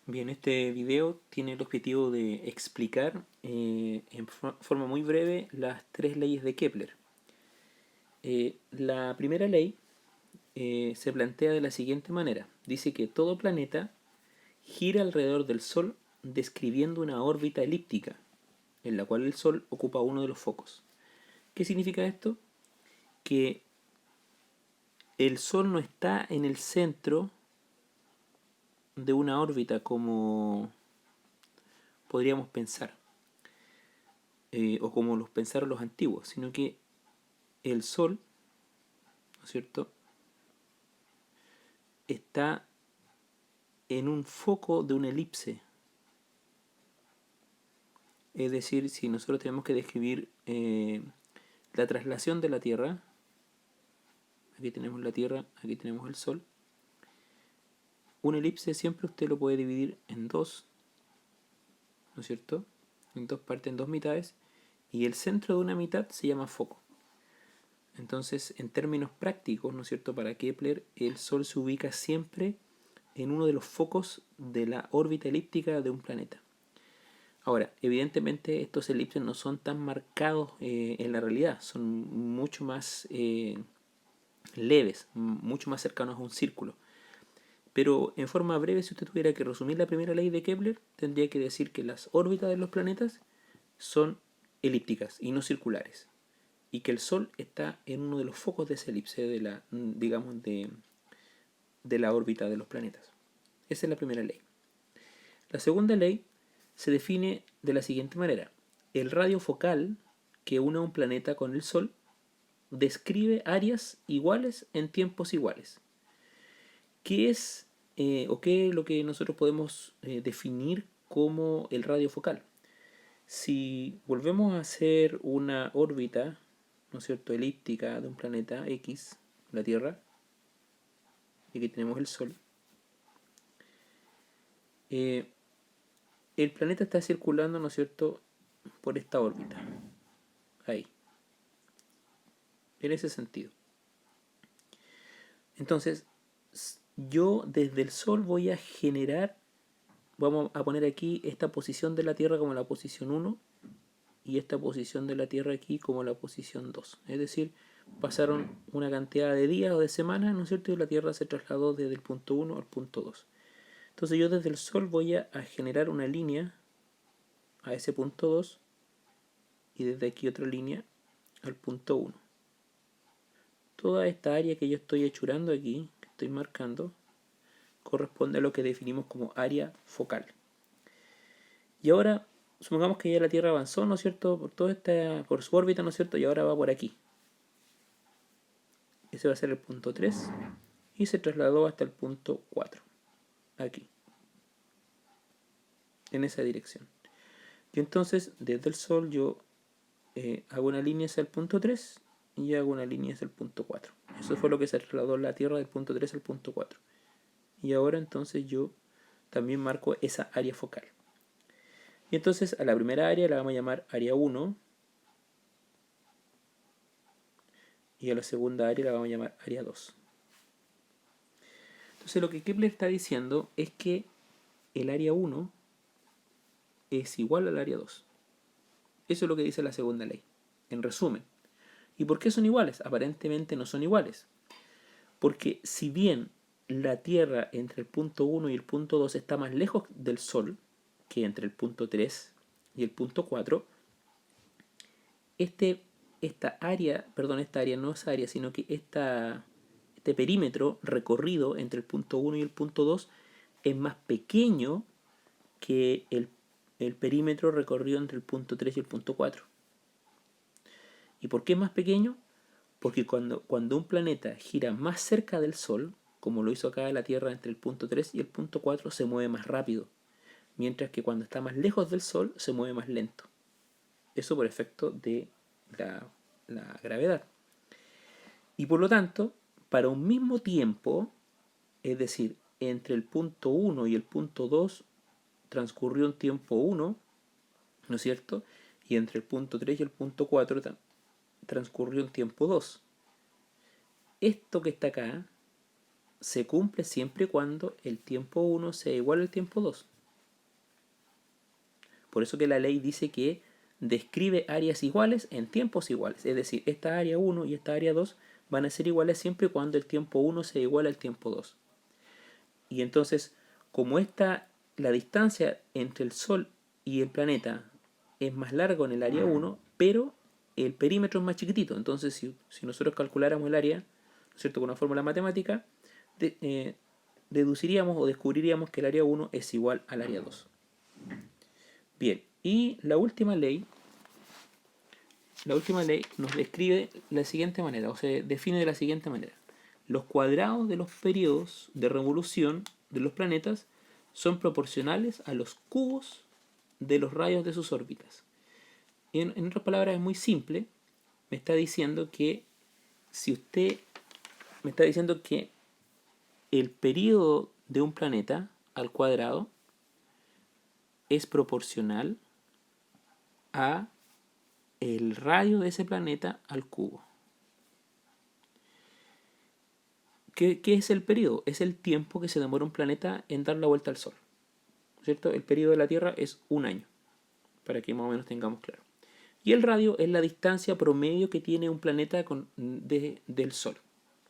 Bien, este video tiene el objetivo de explicar en forma muy breve las tres leyes de Kepler. La primera ley se plantea de la siguiente manera. Dice que todo planeta gira alrededor del Sol describiendo una órbita elíptica, en la cual el Sol ocupa uno de los focos. ¿Qué significa esto? Que el Sol no está en el centro de una órbita como podríamos pensar, o como los pensaron los antiguos, sino que el Sol, ¿no es cierto?, está en un foco de una elipse. Es decir, si nosotros tenemos que describir la traslación de la Tierra, aquí tenemos la Tierra, aquí tenemos el Sol, una elipse siempre usted lo puede dividir en dos, ¿no es cierto?, en dos partes, en dos mitades, y el centro de una mitad se llama foco. Entonces, en términos prácticos, ¿no es cierto?, para Kepler, el Sol se ubica siempre en uno de los focos de la órbita elíptica de un planeta. Ahora, evidentemente estos elipses no son tan marcados en la realidad, son mucho más leves, mucho más cercanos a un círculo. Pero en forma breve, si usted tuviera que resumir la primera ley de Kepler, tendría que decir que las órbitas de los planetas son elípticas y no circulares, y que el Sol está en uno de los focos de esa elipse de la, digamos, de la órbita de los planetas. Esa es la primera ley. La segunda ley se define de la siguiente manera. El radio focal que une a un planeta con el Sol describe áreas iguales en tiempos iguales. ¿Qué es o qué es lo que nosotros podemos definir como el radio focal? Si volvemos a hacer una órbita, ¿no es cierto?, elíptica de un planeta X, la Tierra, y aquí tenemos el Sol, el planeta está circulando, ¿no es cierto?, por esta órbita, ahí, en ese sentido. Entonces, yo desde el Sol voy a generar, vamos a poner aquí esta posición de la Tierra como la posición 1 y esta posición de la Tierra aquí como la posición 2. Es decir, pasaron una cantidad de días o de semanas, ¿no es cierto?, y la Tierra se trasladó desde el punto 1 al punto 2. Entonces yo desde el Sol voy a generar una línea a ese punto 2 y desde aquí otra línea al punto 1. Toda esta área que yo estoy hechurando aquí, que estoy marcando, corresponde a lo que definimos como área focal. Y ahora, supongamos que ya la Tierra avanzó, ¿no es cierto?, por su órbita, ¿no es cierto?, y ahora va por aquí. Ese va a ser el punto 3 y se trasladó hasta el punto 4, aquí, en esa dirección. Y entonces, desde el Sol yo hago una línea hacia el punto 3 y hago una línea hacia el punto 4. Eso fue lo que se trasladó la Tierra del punto 3 al punto 4. Y ahora entonces yo también marco esa área focal. Y entonces a la primera área la vamos a llamar área 1 y a la segunda área la vamos a llamar área 2. Entonces lo que Kepler está diciendo es que el área 1 es igual al área 2. Eso es lo que dice la segunda ley, en resumen. ¿Y por qué son iguales? Aparentemente no son iguales. Porque si bien la Tierra entre el punto 1 y el punto 2 está más lejos del Sol que entre el punto 3 y el punto 4, esta área no es área, sino que este perímetro recorrido entre el punto 1 y el punto 2 es más pequeño que el perímetro recorrido entre el punto 3 y el punto 4. ¿Y por qué es más pequeño? Porque cuando un planeta gira más cerca del Sol, como lo hizo acá la Tierra entre el punto 3 y el punto 4, se mueve más rápido, mientras que cuando está más lejos del Sol se mueve más lento. Eso por efecto de la gravedad. Y por lo tanto, para un mismo tiempo, es decir, entre el punto 1 y el punto 2 transcurrió un tiempo 1, ¿no es cierto? Y entre el punto 3 y el punto 4 transcurrió un tiempo 2. Esto que está acá se cumple siempre y cuando el tiempo 1 sea igual al tiempo 2. Por eso que la ley dice que describe áreas iguales en tiempos iguales. Es decir, esta área 1 y esta área 2 van a ser iguales siempre y cuando el tiempo 1 sea igual al tiempo 2. Y entonces, como la distancia entre el Sol y el planeta es más largo en el área 1, pero el perímetro es más chiquitito. Entonces, si nosotros calculáramos el área, ¿no es cierto?, con una fórmula matemática, deduciríamos o descubriríamos que el área 1 es igual al área 2. Bien, y la última ley nos describe de la siguiente manera, o se define de la siguiente manera. Los cuadrados de los periodos de revolución de los planetas son proporcionales a los cubos de los radios de sus órbitas. En otras palabras, es muy simple. Me está diciendo que el periodo de un planeta al cuadrado es proporcional a el radio de ese planeta al cubo. ¿Qué es el periodo? Es el tiempo que se demora un planeta en dar la vuelta al Sol, ¿cierto? El periodo de la Tierra es un año, para que más o menos tengamos claro. Y el radio es la distancia promedio que tiene un planeta del Sol,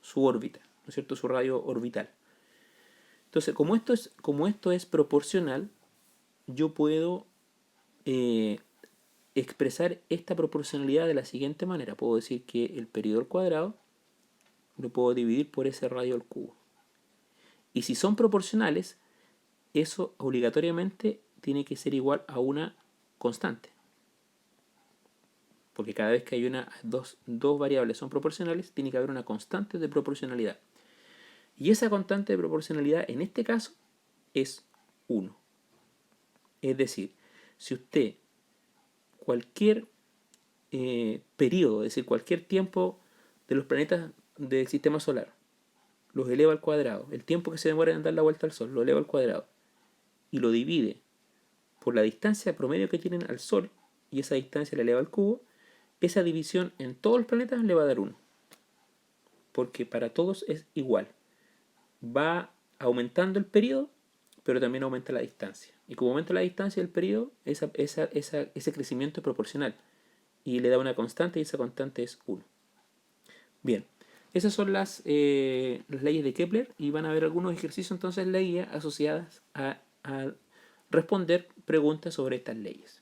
su órbita, ¿no es cierto?, su radio orbital. Entonces, como esto es proporcional, yo puedo expresar esta proporcionalidad de la siguiente manera. Puedo decir que el periodo al cuadrado lo puedo dividir por ese radio al cubo. Y si son proporcionales, eso obligatoriamente tiene que ser igual a una constante. Porque cada vez que hay dos variables son proporcionales, tiene que haber una constante de proporcionalidad. Y esa constante de proporcionalidad en este caso es 1. Es decir, si usted cualquier periodo, es decir, cualquier tiempo de los planetas del sistema solar, los eleva al cuadrado, el tiempo que se demora en dar la vuelta al Sol, lo eleva al cuadrado, y lo divide por la distancia promedio que tienen al Sol, y esa distancia la eleva al cubo, esa división en todos los planetas le va a dar 1. Porque para todos es igual. Va aumentando el periodo, pero también aumenta la distancia. Y como aumenta la distancia del periodo, ese crecimiento es proporcional. Y le da una constante, y esa constante es 1. Bien, esas son las leyes de Kepler, y van a haber algunos ejercicios entonces en la guía asociadas a responder preguntas sobre estas leyes.